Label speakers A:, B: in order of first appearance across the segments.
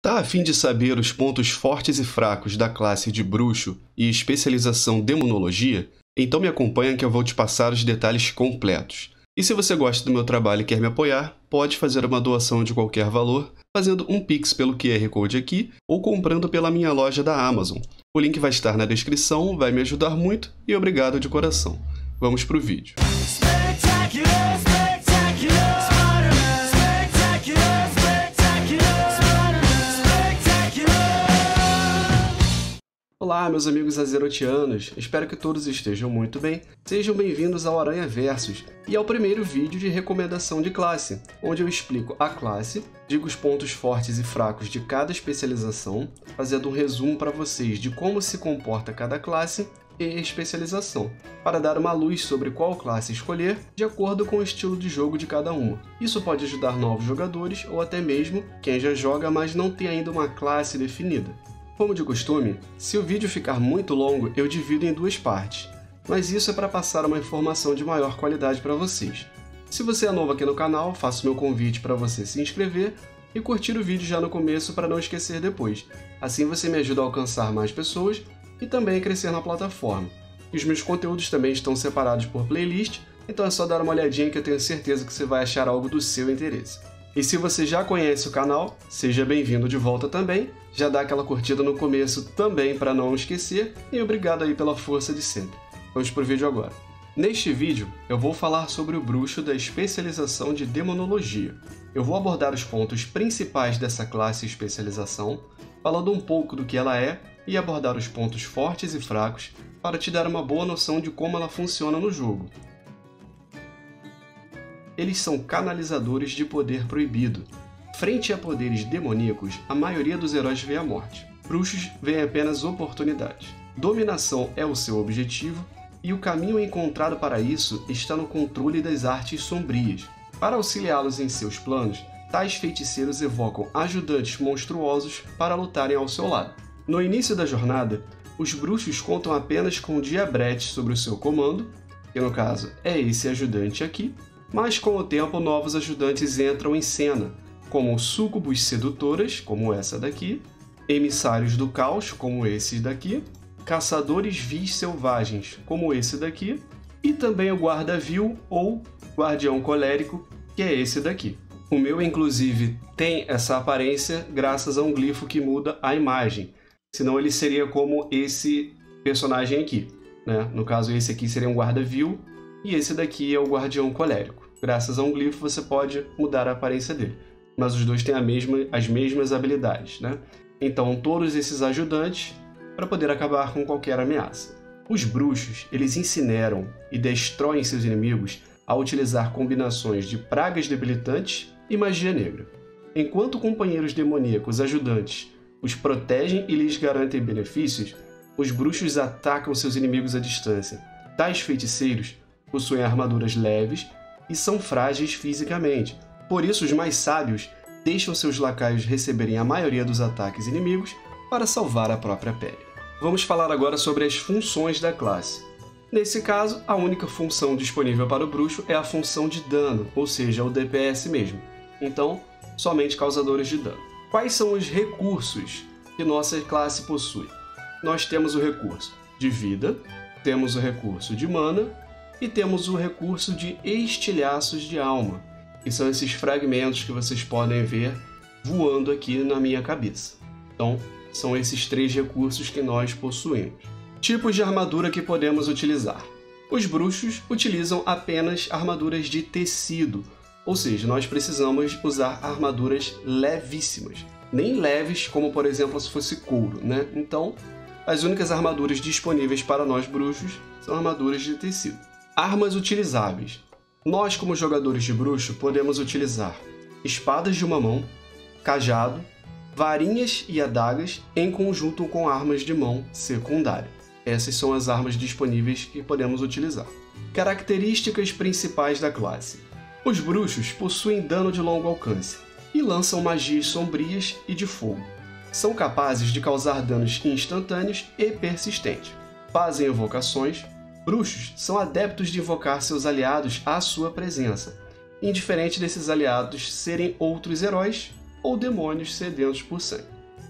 A: Tá a fim de saber os pontos fortes e fracos da classe de bruxo e especialização demonologia? Então me acompanha que eu vou te passar os detalhes completos. E se você gosta do meu trabalho e quer me apoiar, pode fazer uma doação de qualquer valor, fazendo um Pix pelo QR Code aqui ou comprando pela minha loja da Amazon. O link vai estar na descrição, vai me ajudar muito e obrigado de coração. Vamos pro vídeo. Olá, meus amigos azerotianos, espero que todos estejam muito bem. Sejam bem-vindos ao Aranha Versus e ao primeiro vídeo de recomendação de classe, onde eu explico a classe, digo os pontos fortes e fracos de cada especialização, fazendo um resumo para vocês de como se comporta cada classe e especialização, para dar uma luz sobre qual classe escolher de acordo com o estilo de jogo de cada uma. Isso pode ajudar novos jogadores ou até mesmo quem já joga, mas não tem ainda uma classe definida. Como de costume, se o vídeo ficar muito longo, eu divido em duas partes, mas isso é para passar uma informação de maior qualidade para vocês. Se você é novo aqui no canal, faço meu convite para você se inscrever e curtir o vídeo já no começo para não esquecer depois. Assim você me ajuda a alcançar mais pessoas e também a crescer na plataforma. E os meus conteúdos também estão separados por playlist, então é só dar uma olhadinha que eu tenho certeza que você vai achar algo do seu interesse. E se você já conhece o canal, seja bem-vindo de volta também, já dá aquela curtida no começo também para não esquecer, e obrigado aí pela força de sempre. Vamos pro vídeo agora. Neste vídeo, eu vou falar sobre o bruxo da especialização de demonologia. Eu vou abordar os pontos principais dessa classe e especialização, falando um pouco do que ela é e abordar os pontos fortes e fracos para te dar uma boa noção de como ela funciona no jogo. Eles são canalizadores de poder proibido. Frente a poderes demoníacos, a maioria dos heróis vê a morte. Bruxos veem apenas oportunidades. Dominação é o seu objetivo, e o caminho encontrado para isso está no controle das artes sombrias. Para auxiliá-los em seus planos, tais feiticeiros evocam ajudantes monstruosos para lutarem ao seu lado. No início da jornada, os bruxos contam apenas com o Diabrete sobre o seu comando, que no caso é esse ajudante aqui, mas com o tempo novos ajudantes entram em cena, como súcubos sedutoras, como essa daqui, emissários do caos, como esses daqui, caçadores vis selvagens, como esse daqui, e também o guarda-vil ou guardião colérico, que é esse daqui. O meu, inclusive, tem essa aparência graças a um glifo que muda a imagem, senão ele seria como esse personagem aqui, né? No caso, esse aqui seria um guarda-vil, e esse daqui é o guardião colérico. Graças a um glifo você pode mudar a aparência dele, mas os dois têm as mesmas habilidades, né? Então todos esses ajudantes para poder acabar com qualquer ameaça. Os bruxos, eles incineram e destroem seus inimigos ao utilizar combinações de pragas debilitantes e magia negra. Enquanto companheiros demoníacos ajudantes os protegem e lhes garantem benefícios, os bruxos atacam seus inimigos à distância. Tais feiticeiros possuem armaduras leves e são frágeis fisicamente. Por isso, os mais sábios deixam seus lacaios receberem a maioria dos ataques inimigos para salvar a própria pele. Vamos falar agora sobre as funções da classe. Nesse caso, a única função disponível para o bruxo é a função de dano, ou seja, o DPS mesmo. Então, somente causadores de dano. Quais são os recursos que nossa classe possui? Nós temos o recurso de vida, temos o recurso de mana, e temos o recurso de estilhaços de alma, que são esses fragmentos que vocês podem ver voando aqui na minha cabeça. Então, são esses três recursos que nós possuímos. Tipos de armadura que podemos utilizar. Os bruxos utilizam apenas armaduras de tecido, ou seja, nós precisamos usar armaduras levíssimas. Nem leves como, por exemplo, se fosse couro, né? Então, as únicas armaduras disponíveis para nós bruxos são armaduras de tecido. Armas utilizáveis. Nós, como jogadores de bruxo, podemos utilizar espadas de uma mão, cajado, varinhas e adagas em conjunto com armas de mão secundária. Essas são as armas disponíveis que podemos utilizar. Características principais da classe. Os bruxos possuem dano de longo alcance e lançam magias sombrias e de fogo. São capazes de causar danos instantâneos e persistentes. Fazem invocações. Bruxos são adeptos de invocar seus aliados à sua presença, indiferente desses aliados serem outros heróis ou demônios sedentos por sangue.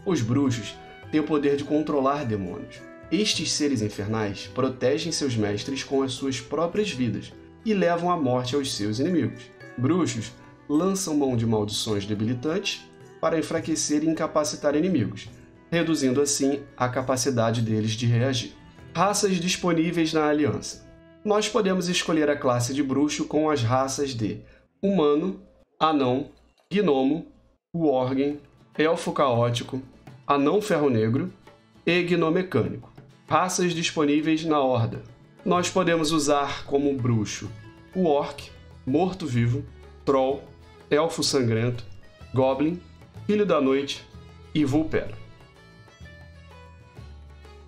A: Os bruxos têm o poder de controlar demônios. Estes seres infernais protegem seus mestres com as suas próprias vidas e levam à morte aos seus inimigos. Bruxos lançam mão de maldições debilitantes para enfraquecer e incapacitar inimigos, reduzindo assim a capacidade deles de reagir. Raças disponíveis na Aliança. Nós podemos escolher a classe de bruxo com as raças de humano, anão, gnomo, worgen, elfo caótico, anão ferro negro e gnomecânico. Raças disponíveis na Horda. Nós podemos usar como bruxo o orc, morto-vivo, troll, elfo sangrento, goblin, filho da noite e vulpera.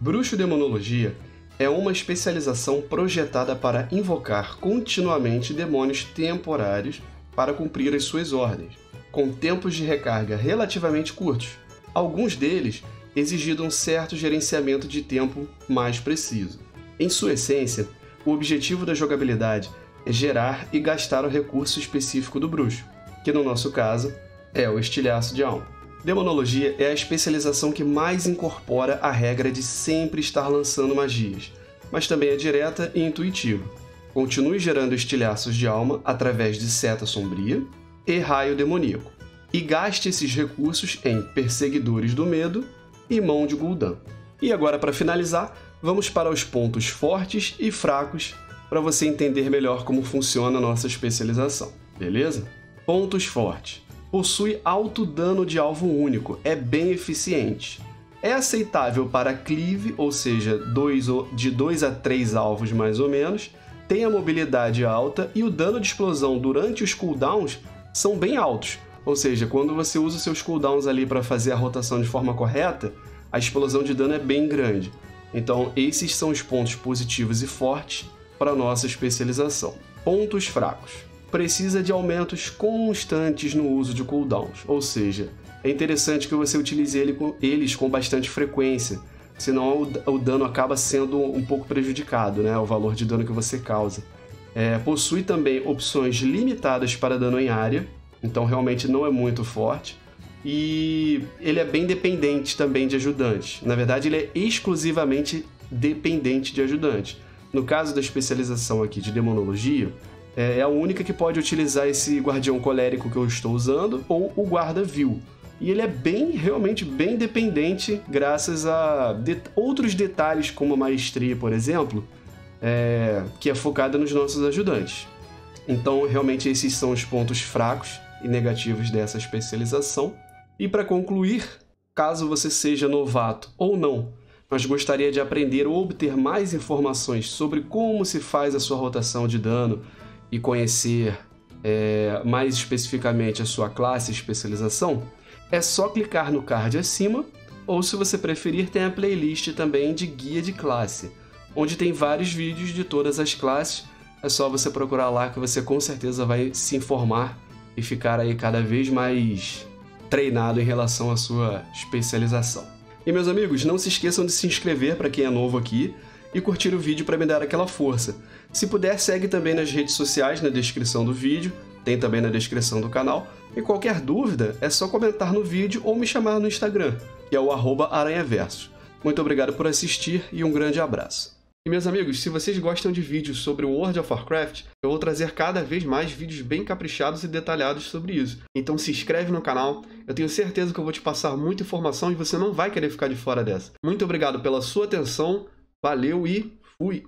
A: Bruxo-demonologia é uma especialização projetada para invocar continuamente demônios temporários para cumprir as suas ordens, com tempos de recarga relativamente curtos, alguns deles exigindo um certo gerenciamento de tempo mais preciso. Em sua essência, o objetivo da jogabilidade é gerar e gastar o recurso específico do bruxo, que no nosso caso é o estilhaço de alma. Demonologia é a especialização que mais incorpora a regra de sempre estar lançando magias, mas também é direta e intuitiva. Continue gerando estilhaços de alma através de seta sombria e raio demoníaco, e gaste esses recursos em perseguidores do medo e mão de Gul'dan. E agora, para finalizar, vamos para os pontos fortes e fracos para você entender melhor como funciona a nossa especialização, beleza? Pontos fortes. Possui alto dano de alvo único, é bem eficiente. É aceitável para cleave, ou seja, de 2 a 3 alvos mais ou menos, tem a mobilidade alta e o dano de explosão durante os cooldowns são bem altos. Ou seja, quando você usa os seus cooldowns ali para fazer a rotação de forma correta, a explosão de dano é bem grande. Então, esses são os pontos positivos e fortes para a nossa especialização. Pontos fracos. Precisa de aumentos constantes no uso de cooldowns, ou seja, é interessante que você utilize eles com bastante frequência, senão o dano acaba sendo um pouco prejudicado, né? O valor de dano que você causa. Possui também opções limitadas para dano em área, então realmente não é muito forte, e ele é bem dependente também de ajudantes. Na verdade, ele é exclusivamente dependente de ajudantes. No caso da especialização aqui de demonologia, é a única que pode utilizar esse guardião colérico que eu estou usando, ou o guarda-vil. E ele é realmente bem dependente, graças a outros detalhes, como a maestria, por exemplo, que é focada nos nossos ajudantes. Então, realmente, esses são os pontos fracos e negativos dessa especialização. E para concluir, caso você seja novato ou não, mas gostaria de aprender ou obter mais informações sobre como se faz a sua rotação de dano e conhecer mais especificamente a sua classe e especialização, é só clicar no card acima, ou se você preferir, tem a playlist também de guia de classe, onde tem vários vídeos de todas as classes. É só você procurar lá que você com certeza vai se informar e ficar aí cada vez mais treinado em relação à sua especialização. E meus amigos, não se esqueçam de se inscrever para quem é novo aqui e curtir o vídeo para me dar aquela força. Se puder, segue também nas redes sociais na descrição do vídeo, tem também na descrição do canal. E qualquer dúvida, é só comentar no vídeo ou me chamar no Instagram, que é o @aranhaverso. Muito obrigado por assistir e um grande abraço. E meus amigos, se vocês gostam de vídeos sobre o World of Warcraft, eu vou trazer cada vez mais vídeos bem caprichados e detalhados sobre isso. Então se inscreve no canal, eu tenho certeza que eu vou te passar muita informação e você não vai querer ficar de fora dessa. Muito obrigado pela sua atenção, valeu e fui!